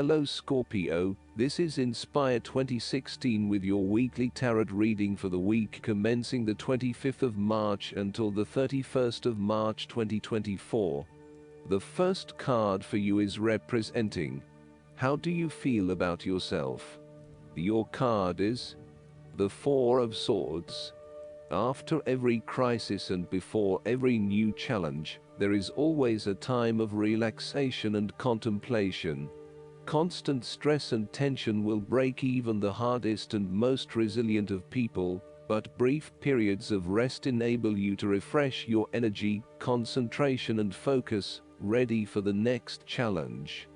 Hello Scorpio, this is Inspire 2016 with your weekly tarot reading for the week commencing the 25th of March until the 31st of March 2024. The first card for you is representing, how do you feel about yourself? Your card is the Four of Swords. After every crisis and before every new challenge, there is always a time of relaxation and contemplation. Constant stress and tension will break even the hardest and most resilient of people, but brief periods of rest enable you to refresh your energy, concentration and focus, ready for the next challenge.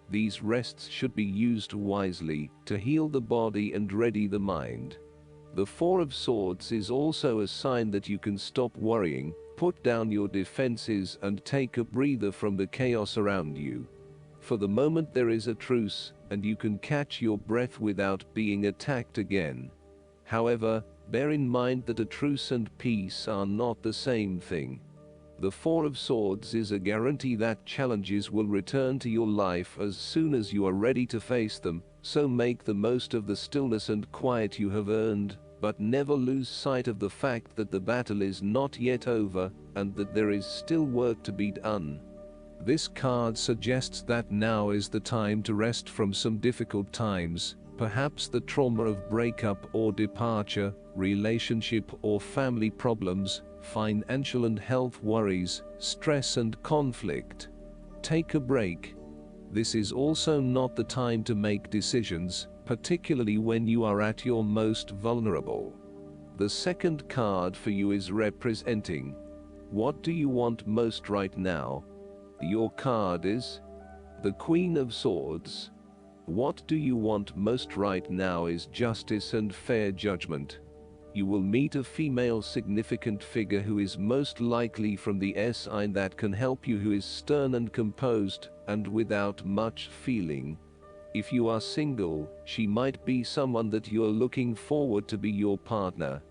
These rests should be used wisely to heal the body and ready the mind. The Four of Swords is also a sign that you can stop worrying, put down your defenses and take a breather from the chaos around you. For the moment there is a truce, and you can catch your breath without being attacked again. However, bear in mind that a truce and peace are not the same thing. The Four of Swords is a guarantee that challenges will return to your life as soon as you are ready to face them, so make the most of the stillness and quiet you have earned, but never lose sight of the fact that the battle is not yet over, and that there is still work to be done. This card suggests that now is the time to rest from some difficult times, perhaps the trauma of breakup or departure, relationship or family problems, financial and health worries, stress and conflict. Take a break. This is also not the time to make decisions, particularly when you are at your most vulnerable. The second card for you is representing, what do you want most right now? Your card is the Queen of Swords. What do you want most right now is justice and fair judgment. You will meet a female significant figure who is most likely from the sign that can help you, who is stern and composed, and without much feeling. If you are single, she might be someone that you are looking forward to be your partner.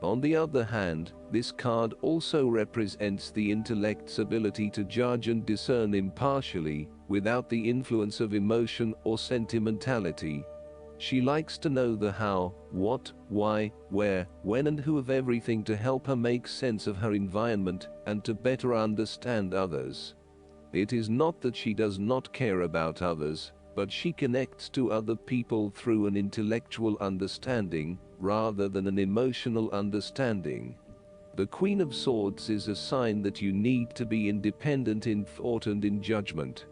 On the other hand, this card also represents the intellect's ability to judge and discern impartially, without the influence of emotion or sentimentality. She likes to know the how, what, why, where, when and who of everything to help her make sense of her environment and to better understand others. It is not that she does not care about others, but she connects to other people through an intellectual understanding, rather than an emotional understanding. The Queen of Swords is a sign that you need to be independent in thought and in judgment.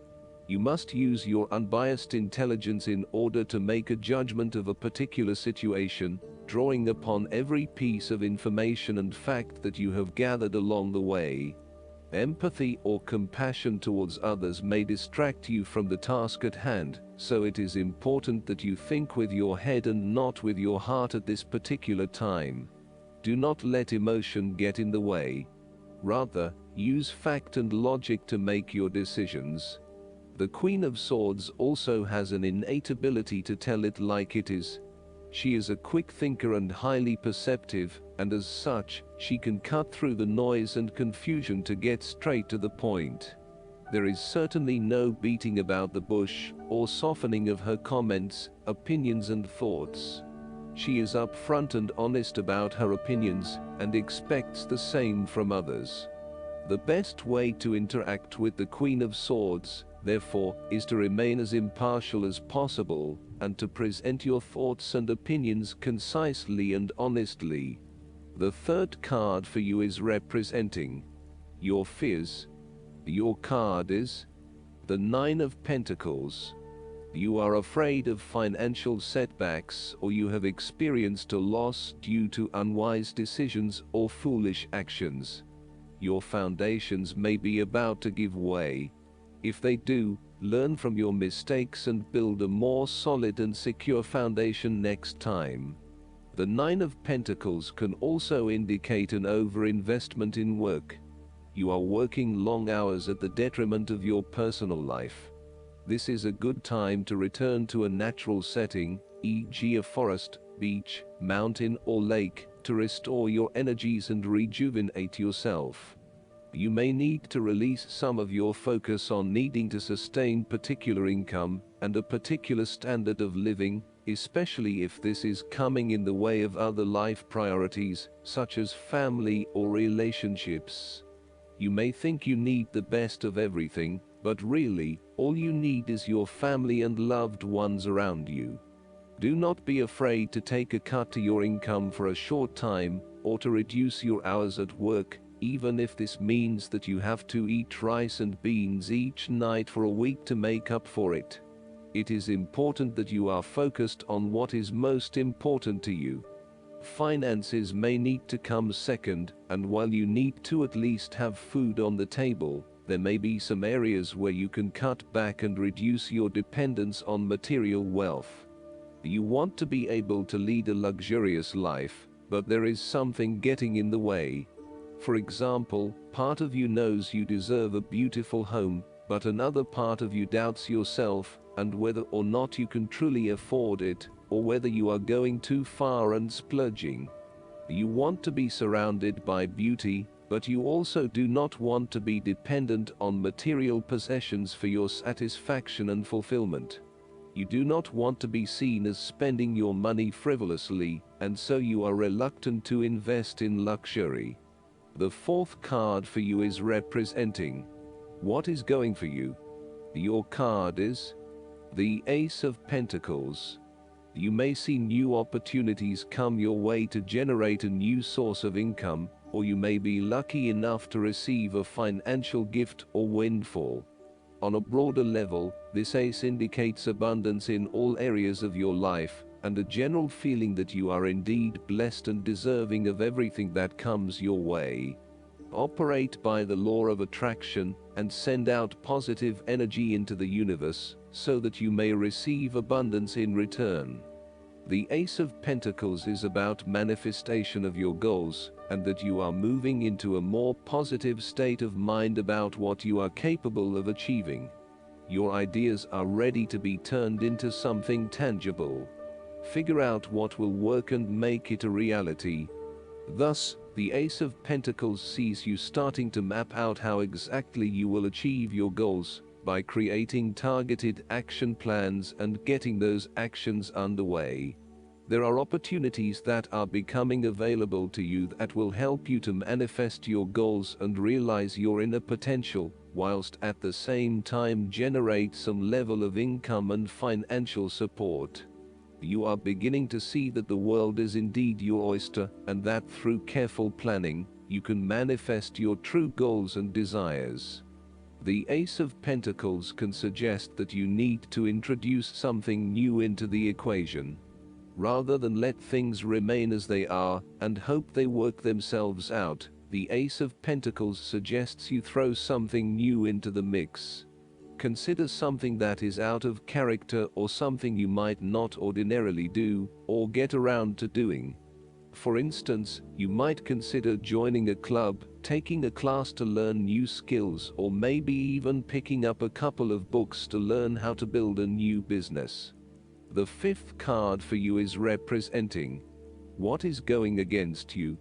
You must use your unbiased intelligence in order to make a judgment of a particular situation, drawing upon every piece of information and fact that you have gathered along the way. Empathy or compassion towards others may distract you from the task at hand, so it is important that you think with your head and not with your heart at this particular time. Do not let emotion get in the way. Rather, use fact and logic to make your decisions. The Queen of Swords also has an innate ability to tell it like it is. She is a quick thinker and highly perceptive, and as such, she can cut through the noise and confusion to get straight to the point. There is certainly no beating about the bush, or softening of her comments, opinions and thoughts. She is upfront and honest about her opinions, and expects the same from others. The best way to interact with the Queen of Swords, therefore, is to remain as impartial as possible, and to present your thoughts and opinions concisely and honestly. The third card for you is representing your fears. Your card is the Nine of Pentacles. You are afraid of financial setbacks, or you have experienced a loss due to unwise decisions or foolish actions. Your foundations may be about to give way. If they do, learn from your mistakes and build a more solid and secure foundation next time. The Nine of Pentacles can also indicate an overinvestment in work. You are working long hours at the detriment of your personal life. This is a good time to return to a natural setting, e.g. a forest, beach, mountain or lake, to restore your energies and rejuvenate yourself. You may need to release some of your focus on needing to sustain particular income and a particular standard of living, especially if this is coming in the way of other life priorities, such as family or relationships. You may think you need the best of everything, but really, all you need is your family and loved ones around you. Do not be afraid to take a cut to your income for a short time, or to reduce your hours at work, even if this means that you have to eat rice and beans each night for a week to make up for it. It is important that you are focused on what is most important to you. Finances may need to come second, and while you need to at least have food on the table, there may be some areas where you can cut back and reduce your dependence on material wealth. You want to be able to lead a luxurious life, but there is something getting in the way. For example, part of you knows you deserve a beautiful home, but another part of you doubts yourself and whether or not you can truly afford it, or whether you are going too far and splurging. You want to be surrounded by beauty, but you also do not want to be dependent on material possessions for your satisfaction and fulfillment. You do not want to be seen as spending your money frivolously, and so you are reluctant to invest in luxury. The fourth card for you is representing what is going for you. Your card is the Ace of Pentacles. You may see new opportunities come your way to generate a new source of income, or you may be lucky enough to receive a financial gift or windfall. On a broader level, this ace indicates abundance in all areas of your life, and a general feeling that you are indeed blessed and deserving of everything that comes your way. Operate by the law of attraction, and send out positive energy into the universe, so that you may receive abundance in return. The Ace of Pentacles is about manifestation of your goals, and that you are moving into a more positive state of mind about what you are capable of achieving. Your ideas are ready to be turned into something tangible. Figure out what will work and make it a reality. Thus, the Ace of Pentacles sees you starting to map out how exactly you will achieve your goals, by creating targeted action plans and getting those actions underway. There are opportunities that are becoming available to you that will help you to manifest your goals and realize your inner potential, whilst at the same time generate some level of income and financial support. You are beginning to see that the world is indeed your oyster, and that through careful planning, you can manifest your true goals and desires. The Ace of Pentacles can suggest that you need to introduce something new into the equation. Rather than let things remain as they are and hope they work themselves out, the Ace of Pentacles suggests you throw something new into the mix. Consider something that is out of character, or something you might not ordinarily do or get around to doing. For instance, you might consider joining a club, taking a class to learn new skills, or maybe even picking up a couple of books to learn how to build a new business. The fifth card for you is representing what is going against you.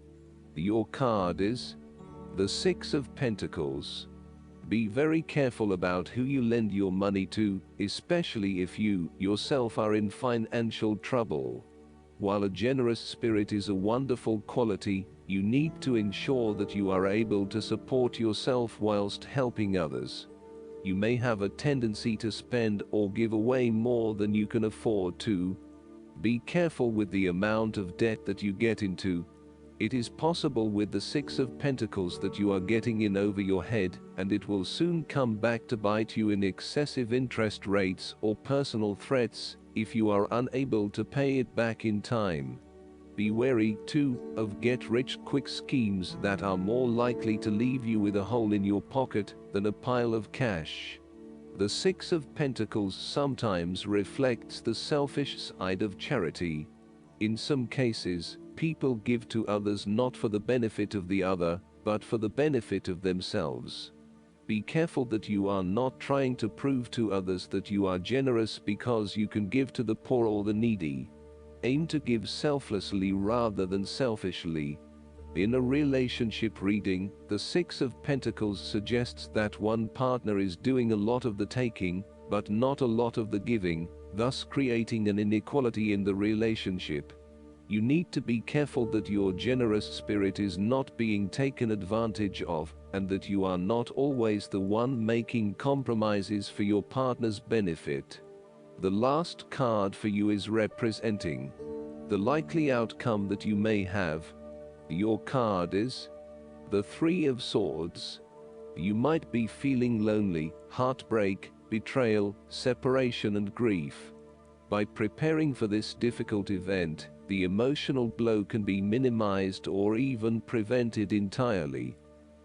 Your card is the Six of Pentacles. Be very careful about who you lend your money to, especially if you yourself are in financial trouble. While a generous spirit is a wonderful quality, you need to ensure that you are able to support yourself whilst helping others. You may have a tendency to spend or give away more than you can afford to. Be careful with the amount of debt that you get into. It is possible with the Six of Pentacles that you are getting in over your head, and it will soon come back to bite you in excessive interest rates or personal threats if you are unable to pay it back in time. Be wary, too, of get-rich-quick schemes that are more likely to leave you with a hole in your pocket than a pile of cash. The Six of Pentacles sometimes reflects the selfish side of charity. In some cases, people give to others not for the benefit of the other, but for the benefit of themselves. Be careful that you are not trying to prove to others that you are generous because you can give to the poor or the needy. Aim to give selflessly rather than selfishly. In a relationship reading, the Six of Pentacles suggests that one partner is doing a lot of the taking, but not a lot of the giving, thus creating an inequality in the relationship. You need to be careful that your generous spirit is not being taken advantage of, and that you are not always the one making compromises for your partner's benefit. The last card for you is representing the likely outcome that you may have. Your card is the Three of Swords. You might be feeling lonely, heartbreak, betrayal, separation and grief. By preparing for this difficult event, the emotional blow can be minimized or even prevented entirely.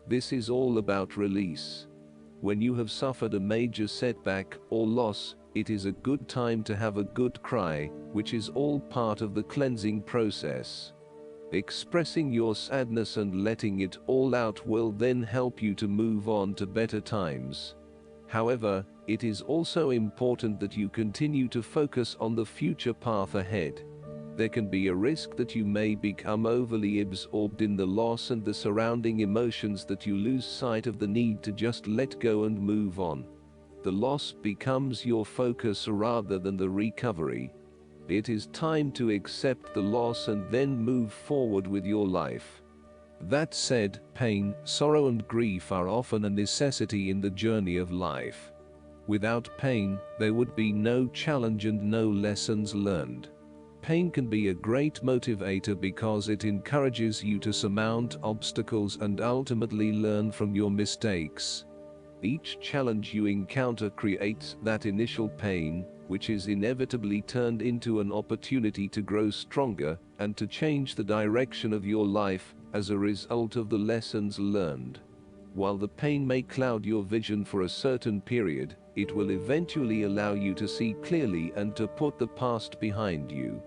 This is all about release. When you have suffered a major setback or loss, it is a good time to have a good cry, which is all part of the cleansing process. Expressing your sadness and letting it all out will then help you to move on to better times. However, it is also important that you continue to focus on the future path ahead. There can be a risk that you may become overly absorbed in the loss and the surrounding emotions that you lose sight of the need to just let go and move on. The loss becomes your focus rather than the recovery. It is time to accept the loss and then move forward with your life. That said, pain, sorrow and grief are often a necessity in the journey of life. Without pain, there would be no challenge and no lessons learned. Pain can be a great motivator because it encourages you to surmount obstacles and ultimately learn from your mistakes. Each challenge you encounter creates that initial pain, which is inevitably turned into an opportunity to grow stronger and to change the direction of your life as a result of the lessons learned. While the pain may cloud your vision for a certain period, it will eventually allow you to see clearly and to put the past behind you.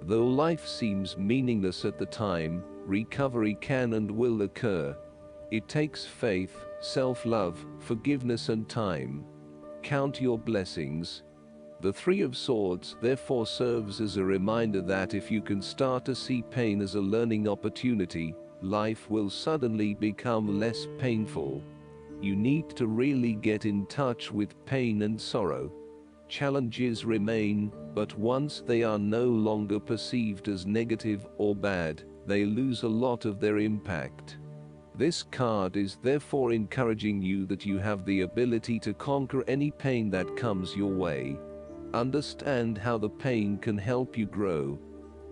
Though life seems meaningless at the time, recovery can and will occur. It takes faith, self-love, forgiveness and time. Count your blessings. The Three of Swords therefore serves as a reminder that if you can start to see pain as a learning opportunity, life will suddenly become less painful. You need to really get in touch with pain and sorrow. Challenges remain, but once they are no longer perceived as negative or bad, they lose a lot of their impact. This card is therefore encouraging you that you have the ability to conquer any pain that comes your way. Understand how the pain can help you grow.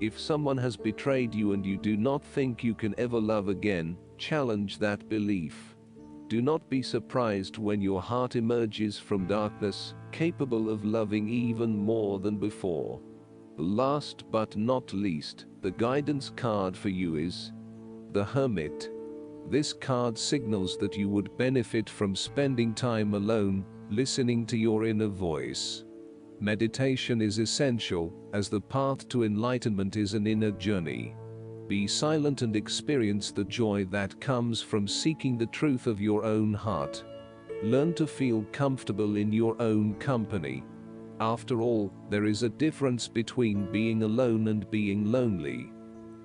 If someone has betrayed you and you do not think you can ever love again, challenge that belief. Do not be surprised when your heart emerges from darkness, capable of loving even more than before. Last but not least, the guidance card for you is the Hermit. This card signals that you would benefit from spending time alone, listening to your inner voice. Meditation is essential, as the path to enlightenment is an inner journey. Be silent and experience the joy that comes from seeking the truth of your own heart. Learn to feel comfortable in your own company. After all, there is a difference between being alone and being lonely.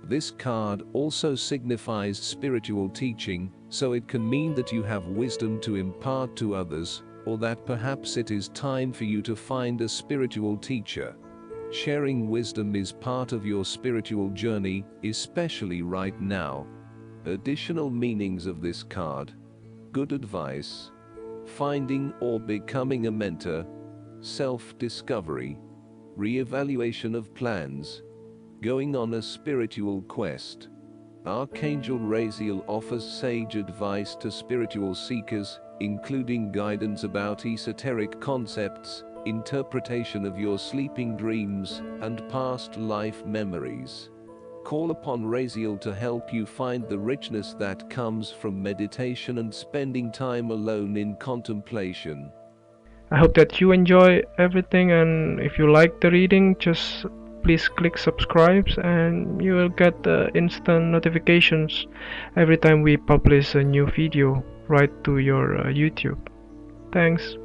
This card also signifies spiritual teaching, so it can mean that you have wisdom to impart to others, or that perhaps it is time for you to find a spiritual teacher. Sharing wisdom is part of your spiritual journey, especially right now. Additional meanings of this card: good advice, finding or becoming a mentor, self-discovery, re-evaluation of plans, going on a spiritual quest. Archangel Raziel offers sage advice to spiritual seekers, including guidance about esoteric concepts, interpretation of your sleeping dreams, and past life memories. Call upon Raziel to help you find the richness that comes from meditation and spending time alone in contemplation. I hope that you enjoy everything, and if you like the reading, just please click subscribe and you will get the instant notifications every time we publish a new video right to your YouTube. Thanks.